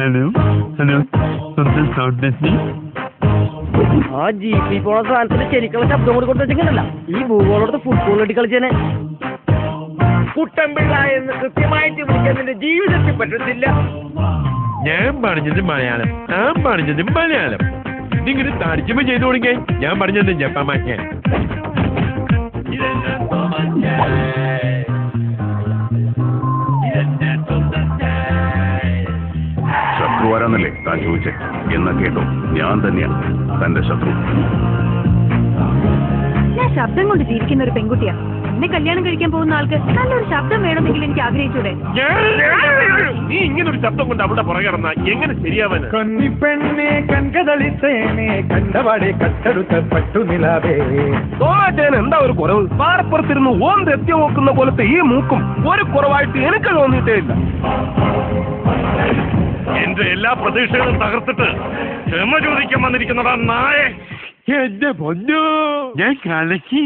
Hello hello സ്വന്തം sound ആ ജീപ്പിൽ പോണ സാധനത്തിന് ശരിക്കുള്ള ശബ്ദം കൂടി കൊടുത്ത് വെച്ചിട്ടുണ്ടല്ല ഈ ഭൂഗോളോട് ഫുട്ബോൾ കെട്ടി കളിച്ചേനെ. കുട്ടമ്പിള്ള എന്ന് കൃത്യമായിട്ട് വിളിക്കാൻ നിന്റെ ജീവിതത്തിൽ പറ്റത്തില്ല. ഞാൻ പറഞ്ഞത് മലയാളം, ഞാൻ പറഞ്ഞത് മലയാളം. ഇതിങ്ങനെ തർജ്ജമ ചെയ്തു തുടങ്ങിയ ഞാൻ പറഞ്ഞത് ജപ്പാൻ ഭാഷ. ശത്രു ആരാന്നല്ലേ താൻ ചോദിച്ചേ? എന്നാ കേട്ടോ, ഞാൻ തന്നെയാ തന്റെ ശത്രു. ഞാൻ ശബ്ദം കൊണ്ട് ജീവിക്കുന്ന ഒരു പെൺകുട്ടിയാ. എന്നെ കല്യാണം കഴിക്കാൻ പോകുന്ന ആൾക്ക് നല്ലൊരു ശബ്ദം വേണമെങ്കിൽ എനിക്ക് ആഗ്രഹിച്ചൂടെ? നീ ഇങ്ങനെ ഒരു ശബ്ദം കൊണ്ട് അവിടെ പുറകിറന്ന എങ്ങനെ ശരിയാവാൻ? കന്നിപ്പെണ്ണെ കൺകതളിത്തേനെ കണ്ടപാടെ കട്ടെടുത്ത പട്ടുനിലാവേ. തോമാറ്റേന് എന്താ ഒരു കുറവ്? പാറപ്പുറത്തിരുന്ന് ഓന്ത് എത്തി നോക്കുന്ന പോലത്തെ ഈ മൂക്കും ഒരു കുറവായിട്ട് എനിക്ക് തോന്നിയിട്ടേ ഇല്ല. എന്റെ എല്ലാ പ്രതീക്ഷകളും തകർത്തിട്ട് ക്ഷമ ചോദിക്കാൻ വന്നിരിക്കുന്നതാ നായ. എന്റെ പൊന്നോ, ഞാൻ കലക്കി.